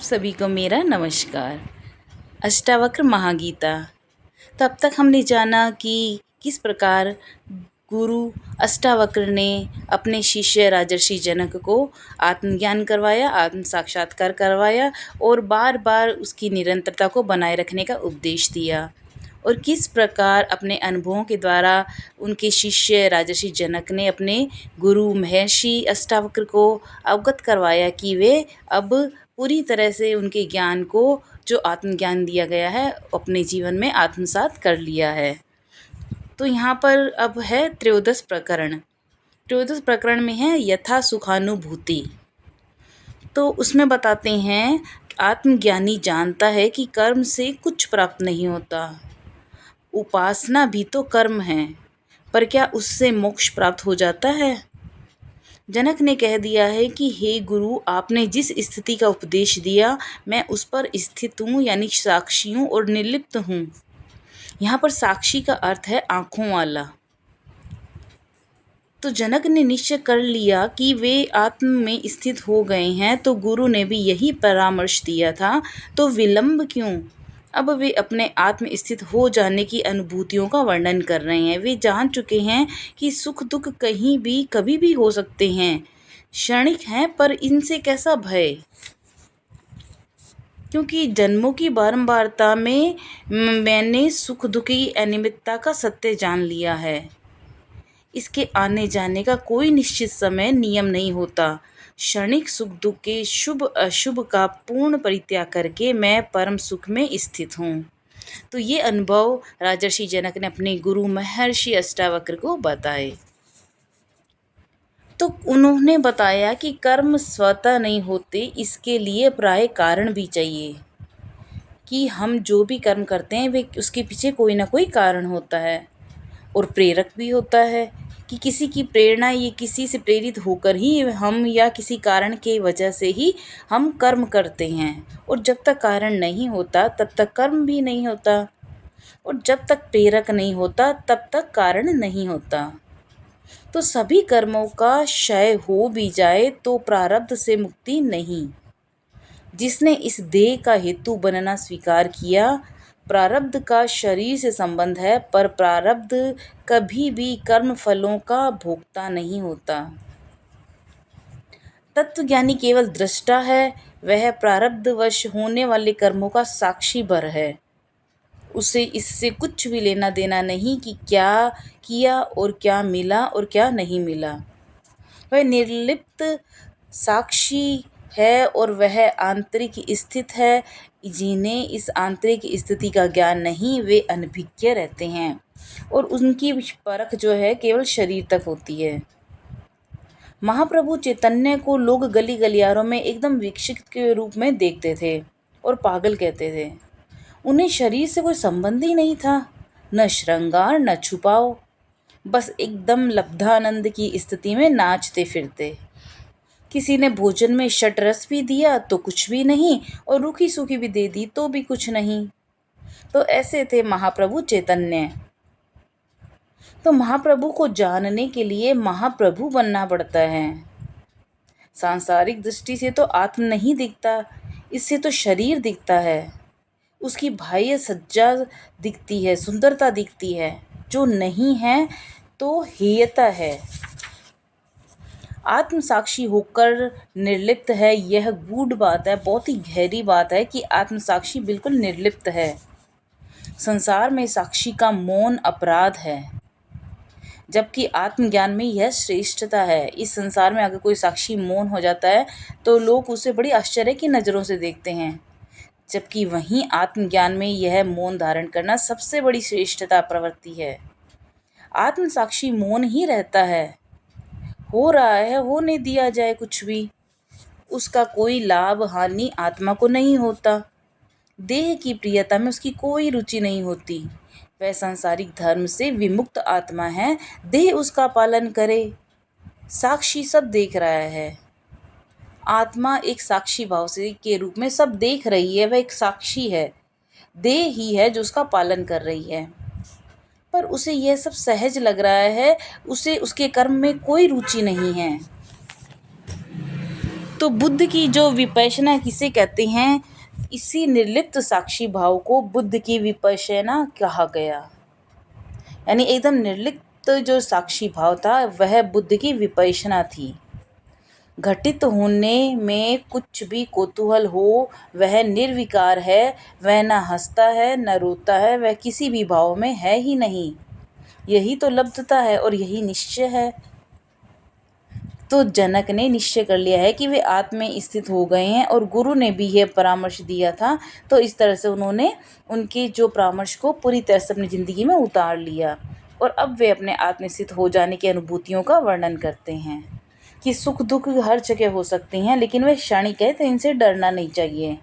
सभी को मेरा नमस्कार। अष्टावक्र महागीता। तो अब तक हमने जाना कि किस प्रकार गुरु अष्टावक्र ने अपने शिष्य राजर्षि जनक को आत्मज्ञान करवाया, आत्म साक्षात्कार करवाया और बार बार उसकी निरंतरता को बनाए रखने का उपदेश दिया, और किस प्रकार अपने अनुभवों के द्वारा उनके शिष्य राजर्षि जनक ने अपने गुरु महर्षि अष्टावक्र को अवगत करवाया कि वे अब पूरी तरह से उनके ज्ञान को, जो आत्मज्ञान दिया गया है, अपने जीवन में आत्मसात कर लिया है। तो यहाँ पर अब है त्रयोदश प्रकरण। त्रयोदश प्रकरण में है यथा सुखानुभूति। तो उसमें बताते हैं आत्मज्ञानी जानता है कि कर्म से कुछ प्राप्त नहीं होता। उपासना भी तो कर्म है, पर क्या उससे मोक्ष प्राप्त हो जाता है? जनक ने कह दिया है कि हे गुरु, आपने जिस स्थिति का उपदेश दिया मैं उस पर स्थित हूँ, यानी साक्षी हूँ और निर्लिप्त हूँ। यहाँ पर साक्षी का अर्थ है आँखों वाला। तो जनक ने निश्चय कर लिया कि वे आत्म में स्थित हो गए हैं, तो गुरु ने भी यही परामर्श दिया था, तो विलंब क्यों? अब वे अपने आत्म स्थित हो जाने की अनुभूतियों का वर्णन कर रहे हैं। वे जान चुके हैं कि सुख दुख कहीं भी कभी भी हो सकते हैं, क्षणिक हैं, पर इनसे कैसा भय? क्योंकि जन्मों की बारंबारता में मैंने सुख दुख की अनियमितता का सत्य जान लिया है। इसके आने जाने का कोई निश्चित समय नियम नहीं होता। क्षणिक सुख दुख के शुभ अशुभ का पूर्ण परित्याग करके मैं परम सुख में स्थित हूँ। तो ये अनुभव राजर्षि जनक ने अपने गुरु महर्षि अष्टावक्र को बताए। तो उन्होंने बताया कि कर्म स्वतः नहीं होते, इसके लिए प्राय कारण भी चाहिए। कि हम जो भी कर्म करते हैं वे उसके पीछे कोई ना कोई कारण होता है, और प्रेरक भी होता है कि किसी की प्रेरणा, ये किसी से प्रेरित होकर ही हम, या किसी कारण के वजह से ही हम कर्म करते हैं। और जब तक कारण नहीं होता तब तक कर्म भी नहीं होता, और जब तक प्रेरक नहीं होता तब तक कारण नहीं होता। तो सभी कर्मों का क्षय हो भी जाए तो प्रारब्ध से मुक्ति नहीं। जिसने इस देह का हेतु बनना स्वीकार किया, प्रारब्ध का शरीर से संबंध है, पर प्रारब्ध कभी भी कर्म फलों का भोक्ता नहीं होता। तत्वज्ञानी केवल दृष्टा है, वह प्रारब्धवश होने वाले कर्मों का साक्षी भर है। उसे इससे कुछ भी लेना देना नहीं कि क्या किया और क्या मिला और क्या नहीं मिला। वह निर्लिप्त साक्षी है और वह आंतरिक स्थित है। जिन्हें इस आंतरिक स्थिति का ज्ञान नहीं, वे अनभिज्ञ रहते हैं, और उनकी परख जो है केवल शरीर तक होती है। महाप्रभु चैतन्य को लोग गली गलियारों में एकदम विकसित के रूप में देखते थे और पागल कहते थे। उन्हें शरीर से कोई संबंध ही नहीं था, न श्रृंगार न छुपाओ, बस एकदम लब्धानंद की स्थिति में नाचते फिरते। किसी ने भोजन में षटरस भी दिया तो कुछ भी नहीं, और रूखी सूखी भी दे दी तो भी कुछ नहीं। तो ऐसे थे महाप्रभु चैतन्य। तो महाप्रभु को जानने के लिए महाप्रभु बनना पड़ता है। सांसारिक दृष्टि से तो आत्म नहीं दिखता, इससे तो शरीर दिखता है, उसकी बाह्य सज्जा दिखती है, सुंदरता दिखती है। जो नहीं है तो हेयता है। आत्म साक्षी होकर निर्लिप्त है, यह गूढ़ बात है, बहुत ही गहरी बात है कि आत्म साक्षी बिल्कुल निर्लिप्त है। संसार में साक्षी का मौन अपराध है, जबकि आत्मज्ञान में यह श्रेष्ठता है। इस संसार में अगर कोई साक्षी मौन हो जाता है तो लोग उसे बड़ी आश्चर्य की नज़रों से देखते हैं, जबकि वहीं आत्मज्ञान में यह मौन धारण करना सबसे बड़ी श्रेष्ठता प्रवृत्ति है। आत्म साक्षी मौन ही रहता है। हो रहा है होने दिया जाए कुछ भी, उसका कोई लाभ हानि आत्मा को नहीं होता। देह की प्रियता में उसकी कोई रुचि नहीं होती। वह सांसारिक धर्म से विमुक्त आत्मा है, देह उसका पालन करे। साक्षी सब देख रहा है। आत्मा एक साक्षी भाव से के रूप में सब देख रही है, वह एक साक्षी है। देह ही है जो उसका पालन कर रही है, पर उसे यह सब सहज लग रहा है, उसे उसके कर्म में कोई रुचि नहीं है। तो बुद्ध की जो विपश्यना किसे कहते हैं, इसी निर्लिप्त साक्षी भाव को बुद्ध की विपश्यना कहा गया। यानी एकदम निर्लिप्त जो साक्षी भाव था वह बुद्ध की विपश्यना थी। घटित होने में कुछ भी कौतूहल हो, वह निर्विकार है, वह न हंसता है न रोता है, वह किसी भी भाव में है ही नहीं। यही तो लब्धता है और यही निश्चय है। तो जनक ने निश्चय कर लिया है कि वे आत्म में स्थित हो गए हैं और गुरु ने भी यह परामर्श दिया था, तो इस तरह से उन्होंने उनके जो परामर्श को पूरी तरह से अपनी ज़िंदगी में उतार लिया। और अब वे अपने आत्मस्थित हो जाने की अनुभूतियों का वर्णन करते हैं कि सुख दुख हर जगह हो सकती हैं, लेकिन वे क्षणिक है, तो इनसे डरना नहीं चाहिए।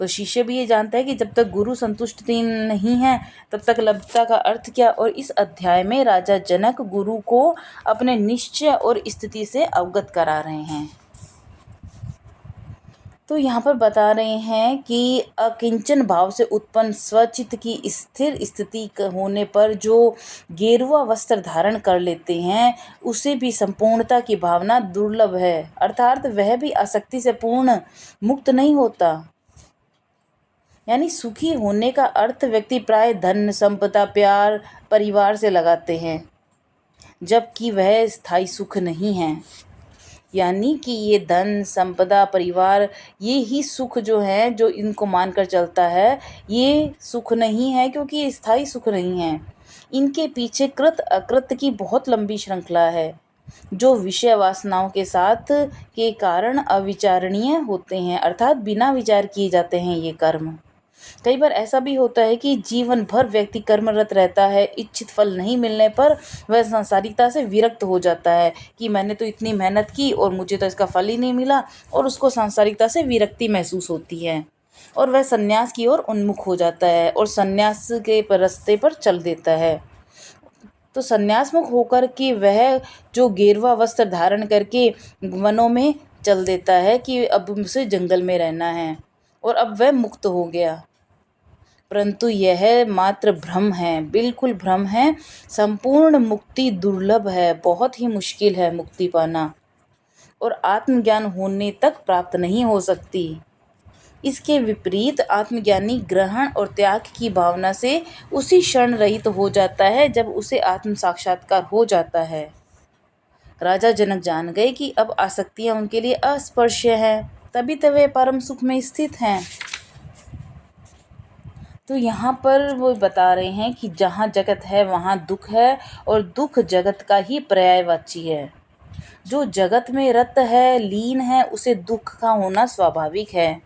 तो शिष्य भी ये जानता है कि जब तक गुरु संतुष्ट नहीं है तब तक लब्धता का अर्थ क्या। और इस अध्याय में राजा जनक गुरु को अपने निश्चय और स्थिति से अवगत करा रहे हैं। तो यहाँ पर बता रहे हैं कि अकिंचन भाव से उत्पन्न स्वचित्त की स्थिर स्थिति होने पर जो गेरुआ वस्त्र धारण कर लेते हैं उसे भी संपूर्णता की भावना दुर्लभ है, अर्थात वह भी आसक्ति से पूर्ण मुक्त नहीं होता। यानी सुखी होने का अर्थ व्यक्ति प्राय धन संपदा प्यार परिवार से लगाते हैं, जबकि वह स्थायी सुख नहीं है। यानी कि ये धन संपदा परिवार ये ही सुख जो है, जो इनको मानकर चलता है, ये सुख नहीं है, क्योंकि ये स्थायी सुख नहीं है। इनके पीछे कृत अकृत की बहुत लंबी श्रृंखला है, जो विषय वासनाओं के साथ के कारण अविचारणीय होते हैं, अर्थात बिना विचार किए जाते हैं ये कर्म। कई बार ऐसा भी होता है कि जीवन भर व्यक्ति कर्मरत रहता है, इच्छित फल नहीं मिलने पर वह सांसारिकता से विरक्त हो जाता है कि मैंने तो इतनी मेहनत की और मुझे तो इसका फल ही नहीं मिला, और उसको सांसारिकता से विरक्ति महसूस होती है और वह संन्यास की ओर उन्मुख हो जाता है और संन्यास के रास्ते पर चल देता है। तो संन्यासमुख होकर के वह जो गेरुआ वस्त्र धारण करके वनों में चल देता है कि अब उसे जंगल में रहना है और अब वह मुक्त हो गया। परंतु यह मात्र भ्रम है, बिल्कुल भ्रम है। संपूर्ण मुक्ति दुर्लभ है, बहुत ही मुश्किल है मुक्ति पाना, और आत्मज्ञान होने तक प्राप्त नहीं हो सकती। इसके विपरीत आत्मज्ञानी ग्रहण और त्याग की भावना से उसी क्षण रहित हो जाता है जब उसे आत्म साक्षात्कार हो जाता है। राजा जनक जान गए कि अब आसक्तियाँ उनके लिए अस्पर्श्य हैं, तभी तो वे परम सुख में स्थित हैं। तो यहाँ पर वो बता रहे हैं कि जहाँ जगत है वहाँ दुख है, और दुख जगत का ही पर्यायवाची है। जो जगत में रत है, लीन है, उसे दुख का होना स्वाभाविक है,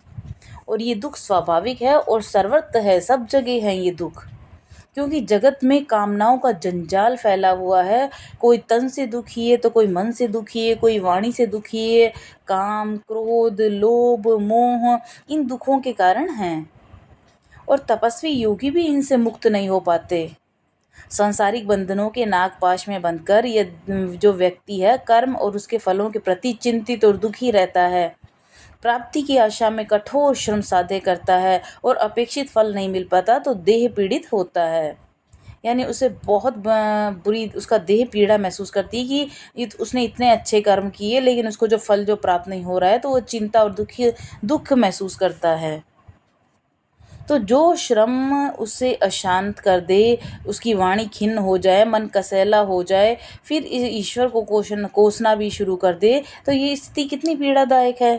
और ये दुख स्वाभाविक है और सर्वत्र है, सब जगह है ये दुख। क्योंकि जगत में कामनाओं का जंजाल फैला हुआ है, कोई तन से दुखी है तो कोई मन से दुखी है, कोई वाणी से दुखी है। काम क्रोध लोभ मोह इन दुखों के कारण हैं, और तपस्वी योगी भी इनसे मुक्त नहीं हो पाते। सांसारिक बंधनों के नागपाश में बंधकर यह जो व्यक्ति है कर्म और उसके फलों के प्रति चिंतित और दुखी रहता है, प्राप्ति की आशा में कठोर श्रम साधे करता है और अपेक्षित फल नहीं मिल पाता तो देह पीड़ित होता है। यानी उसे बहुत बुरी उसका देह पीड़ा महसूस करती है कि उसने इतने अच्छे कर्म किए लेकिन उसको जो फल जो प्राप्त नहीं हो रहा है, तो वो चिंता और दुख महसूस करता है। तो जो श्रम उसे अशांत कर दे, उसकी वाणी खिन्न हो जाए, मन कसैला हो जाए, फिर ईश्वर को कोसना भी शुरू कर दे, तो ये स्थिति कितनी पीड़ादायक है।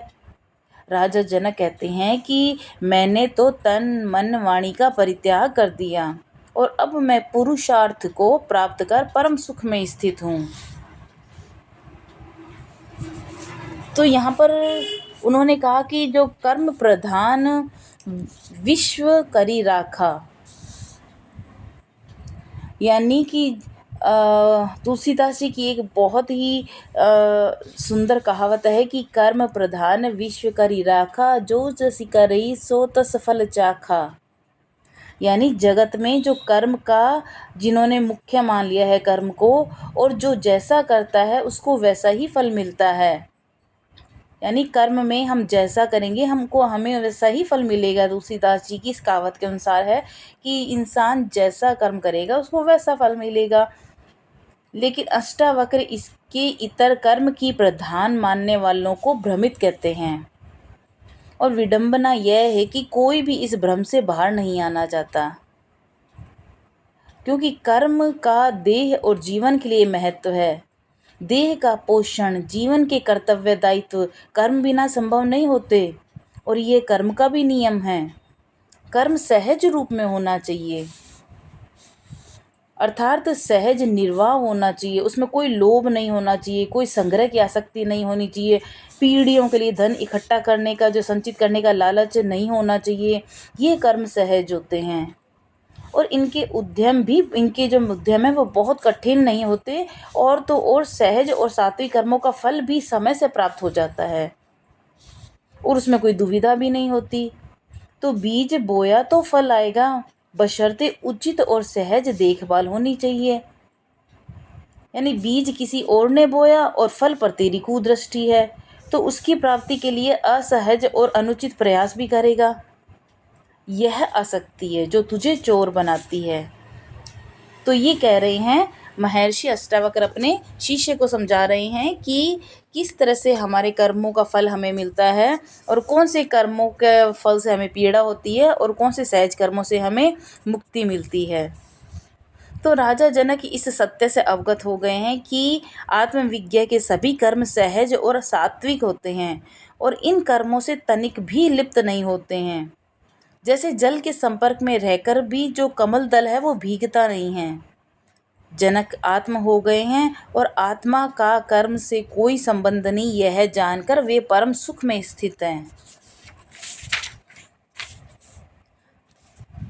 राजा जनक कहते हैं कि मैंने तो तन मन वाणी का परित्याग कर दिया और अब मैं पुरुषार्थ को प्राप्त कर परम सुख में स्थित हूँ। तो यहाँ पर उन्होंने कहा कि जो कर्म प्रधान विश्व करी राखा, यानी कि तुलसीदास जी की एक बहुत ही सुंदर कहावत है कि कर्म प्रधान विश्व करी राखा, जो जसि करई सो तस फल चाखा। यानी जगत में जो कर्म का जिन्होंने मुख्य मान लिया है कर्म को, और जो जैसा करता है उसको वैसा ही फल मिलता है। यानी कर्म में हम जैसा करेंगे हमें वैसा ही फल मिलेगा। तुलसीदास जी की इस कहावत के अनुसार है कि इंसान जैसा कर्म करेगा उसको वैसा फल मिलेगा। लेकिन अष्टावक्र इसके इतर कर्म की प्रधान मानने वालों को भ्रमित कहते हैं। और विडंबना यह है कि कोई भी इस भ्रम से बाहर नहीं आना चाहता, क्योंकि कर्म का देह और जीवन के लिए महत्व है। देह का पोषण, जीवन के कर्तव्य दायित्व कर्म बिना संभव नहीं होते, और ये कर्म का भी नियम है। कर्म सहज रूप में होना चाहिए, अर्थात सहज निर्वाह होना चाहिए। उसमें कोई लोभ नहीं होना चाहिए, कोई संग्रह की आसक्ति नहीं होनी चाहिए, पीढ़ियों के लिए धन इकट्ठा करने का, जो संचित करने का लालच नहीं होना चाहिए। ये कर्म सहज होते हैं, और इनके जो उद्यम है वो बहुत कठिन नहीं होते, और तो और सहज और सात्विक कर्मों का फल भी समय से प्राप्त हो जाता है, और उसमें कोई दुविधा भी नहीं होती। तो बीज बोया तो फल आएगा, बशर्ते उचित और सहज देखभाल होनी चाहिए। यानी बीज किसी और ने बोया और फल पर तेरी कुदृष्टि है, तो उसकी प्राप्ति के लिए असहज और अनुचित प्रयास भी करेगा। यह आसक्ति है जो तुझे चोर बनाती है। तो ये कह रहे हैं महर्षि अष्टावक्र अपने शिष्य को समझा रहे हैं कि किस तरह से हमारे कर्मों का फल हमें मिलता है, और कौन से कर्मों के फल से हमें पीड़ा होती है, और कौन से सहज कर्मों से हमें मुक्ति मिलती है। तो राजा जनक इस सत्य से अवगत हो गए हैं कि आत्मविज्ञा के सभी कर्म सहज और सात्विक होते हैं, और इन कर्मों से तनिक भी लिप्त नहीं होते हैं। जैसे जल के संपर्क में रहकर भी जो कमल दल है वो भीगता नहीं है। जनक आत्म हो गए हैं, और आत्मा का कर्म से कोई संबंध नहीं, यह जानकर वे परम सुख में स्थित हैं।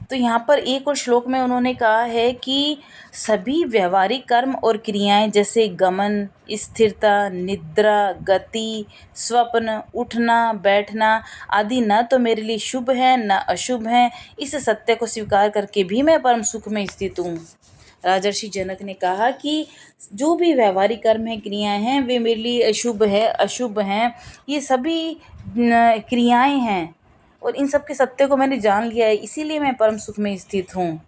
तो यहाँ पर एक और श्लोक में उन्होंने कहा है कि सभी व्यवहारिक कर्म और क्रियाएं जैसे गमन, स्थिरता, निद्रा, गति, स्वप्न, उठना बैठना आदि न तो मेरे लिए शुभ है न अशुभ है। इस सत्य को स्वीकार करके भी मैं परम सुख में स्थित हूँ। राजर्षि जनक ने कहा कि जो भी व्यवहारिक कर्म है, क्रियाएं हैं, वे मेरे लिए शुभ है अशुभ हैं, ये सभी क्रियाएं हैं, और इन सब के सत्य को मैंने जान लिया है, इसीलिए मैं परम सुख में स्थित हूँ।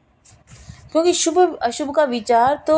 क्योंकि शुभ अशुभ का विचार तो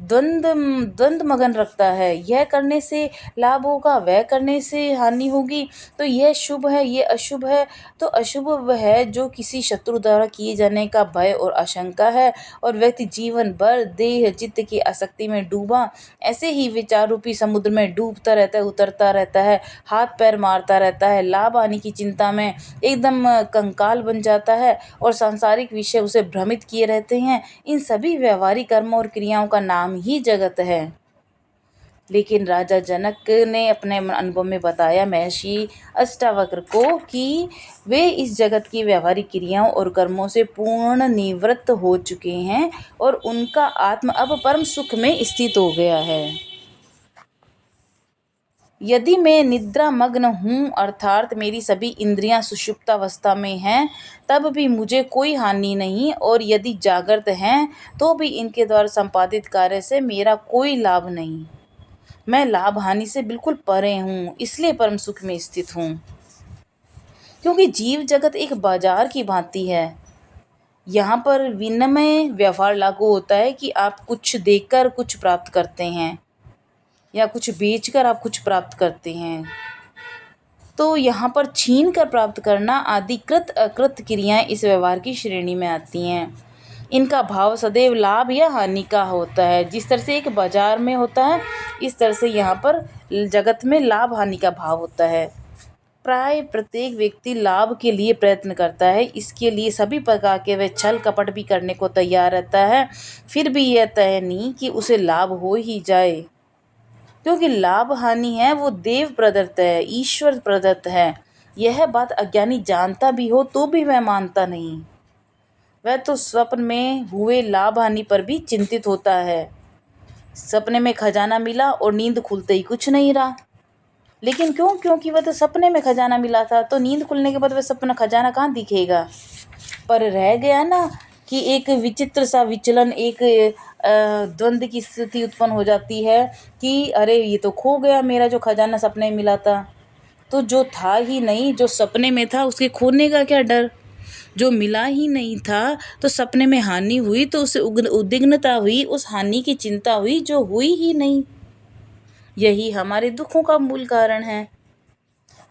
द्वंद्व मगन रखता है। यह करने से लाभ होगा, वह करने से हानि होगी, तो यह शुभ है, यह अशुभ है। तो अशुभ वह है जो किसी शत्रु द्वारा किए जाने का भय और आशंका है, और व्यक्ति जीवन भर देह चित्त की आसक्ति में डूबा ऐसे ही विचार रूपी समुद्र में डूबता रहता है, उतरता रहता है, हाथ पैर मारता रहता है, लाभ हानि की चिंता में एकदम कंकाल बन जाता है, और सांसारिक विषय उसे भ्रमित किए रहते हैं। इन सभी व्यवहारिक कर्मों और क्रियाओं का नाम ही जगत है। लेकिन राजा जनक ने अपने अनुभव में बताया महर्षि अष्टावक्र को कि वे इस जगत की व्यवहारिक क्रियाओं और कर्मों से पूर्ण निवृत्त हो चुके हैं, और उनका आत्म अब परम सुख में स्थित हो गया है। यदि मैं निद्रा मग्न हूँ, अर्थात मेरी सभी इंद्रियां सुषुप्तावस्था में हैं, तब भी मुझे कोई हानि नहीं, और यदि जागृत हैं तो भी इनके द्वारा संपादित कार्य से मेरा कोई लाभ नहीं। मैं लाभ हानि से बिल्कुल परे हूँ, इसलिए परम सुख में स्थित हूँ। क्योंकि जीव जगत एक बाजार की भांति है। यहाँ पर विनिमय व्यवहार लागू होता है कि आप कुछ देकर कुछ प्राप्त करते हैं, या कुछ बेचकर आप कुछ प्राप्त करते हैं। तो यहाँ पर छीन कर प्राप्त करना आदि कृत अकृत क्रियाएं इस व्यवहार की श्रेणी में आती हैं। इनका भाव सदैव लाभ या हानि का होता है। जिस तरह से एक बाजार में होता है, इस तरह से यहाँ पर जगत में लाभ हानि का भाव होता है। प्राय प्रत्येक व्यक्ति लाभ के लिए प्रयत्न करता है, इसके लिए सभी प्रकार के वह छल कपट भी करने को तैयार रहता है। फिर भी यह तय नहीं कि उसे लाभ हो ही जाए, क्योंकि लाभ हानि है वो देव प्रदत्त है, ईश्वर प्रदत्त है। यह बात अज्ञानी जानता भी हो तो भी वह मानता नहीं। वह तो स्वप्न में हुए लाभ हानि पर भी चिंतित होता है। सपने में खजाना मिला और नींद खुलते ही कुछ नहीं रहा। लेकिन क्यों? क्योंकि वह तो सपने में खजाना मिला था, तो नींद खुलने के बाद वह सपना खजाना कहाँ दिखेगा। पर रह गया ना कि एक विचित्र सा विचलन, एक द्वंद्व की स्थिति उत्पन्न हो जाती है कि अरे ये तो खो गया मेरा जो खजाना सपने में मिला था। तो जो था ही नहीं, जो सपने में था, उसके खोने का क्या डर। जो मिला ही नहीं था, तो सपने में हानि हुई तो उसे उद्विग्नता हुई, उस हानि की चिंता हुई जो हुई ही नहीं। यही हमारे दुखों का मूल कारण है।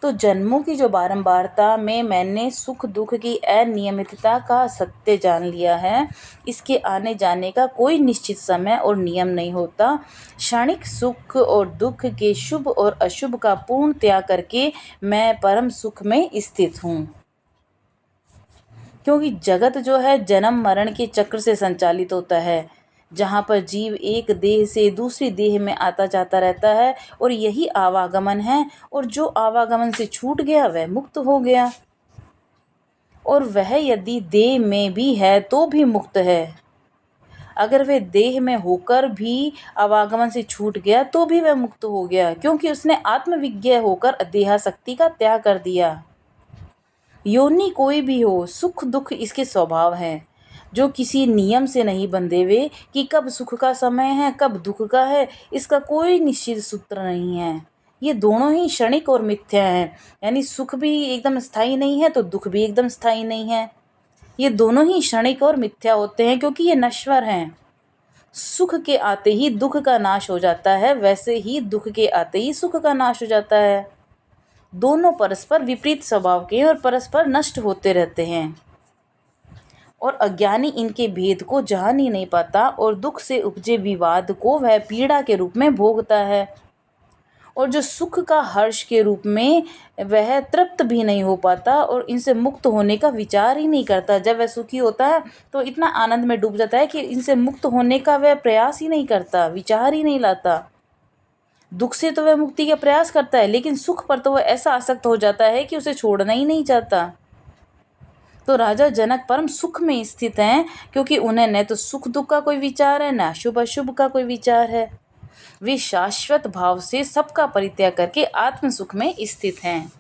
तो जन्मों की जो बारंबारता में मैंने सुख दुख की अनियमितता का सत्य जान लिया है। इसके आने जाने का कोई निश्चित समय और नियम नहीं होता। क्षणिक सुख और दुख के शुभ और अशुभ का पूर्ण त्याग करके मैं परम सुख में स्थित हूँ। क्योंकि जगत जो है जन्म मरण के चक्र से संचालित होता है, जहाँ पर जीव एक देह से दूसरी देह में आता जाता रहता है, और यही आवागमन है। और जो आवागमन से छूट गया वह मुक्त हो गया, और वह यदि देह में भी है तो भी मुक्त है। अगर वह देह में होकर भी आवागमन से छूट गया तो भी वह मुक्त हो गया, क्योंकि उसने आत्मविज्ञ होकर देहासक्ति का त्याग कर दिया। योनि कोई भी हो, सुख दुख इसके स्वभाव हैं, जो किसी नियम से नहीं बंधे हुए कि कब सुख का समय है कब दुख का है। इसका कोई निश्चित सूत्र नहीं है। ये दोनों ही क्षणिक और मिथ्या हैं। यानी सुख भी एकदम स्थायी नहीं है तो दुख भी एकदम स्थायी नहीं है। ये दोनों ही क्षणिक और मिथ्या होते हैं, क्योंकि ये नश्वर हैं। सुख के आते ही दुख का नाश हो जाता है, वैसे ही दुख के आते ही सुख का नाश हो जाता है। दोनों परस्पर विपरीत स्वभाव के और परस्पर नष्ट होते रहते हैं, और अज्ञानी इनके भेद को जान ही नहीं पाता, और दुख से उपजे विवाद को वह पीड़ा के रूप में भोगता है। और जो सुख का हर्ष के रूप में वह तृप्त भी नहीं हो पाता, और इनसे मुक्त होने का विचार ही नहीं करता। जब वह सुखी होता है तो इतना आनंद में डूब जाता है कि इनसे मुक्त होने का वह प्रयास ही नहीं करता, विचार ही नहीं लाता। दुख से तो वह मुक्ति का प्रयास करता है, लेकिन सुख पर तो वह ऐसा आसक्त हो जाता है कि उसे छोड़ना ही नहीं चाहता। तो राजा जनक परम सुख में स्थित हैं, क्योंकि उन्हें न तो सुख दुख का कोई विचार है, न शुभ अशुभ का कोई विचार है। वे शाश्वत भाव से सबका परित्याग करके आत्म सुख में स्थित हैं।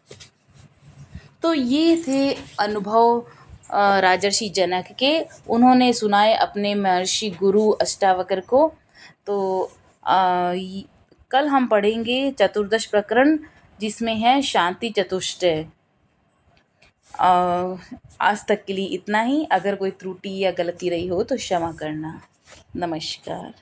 तो ये थे अनुभव राजर्षि जनक के। उन्होंने सुनाए अपने महर्षि गुरु अष्टावक्र को। तो कल हम पढ़ेंगे चतुर्दश प्रकरण, जिसमें है शांति चतुष्टय। आज तक के लिए इतना ही। अगर कोई त्रुटि या गलती रही हो तो क्षमा करना। नमस्कार।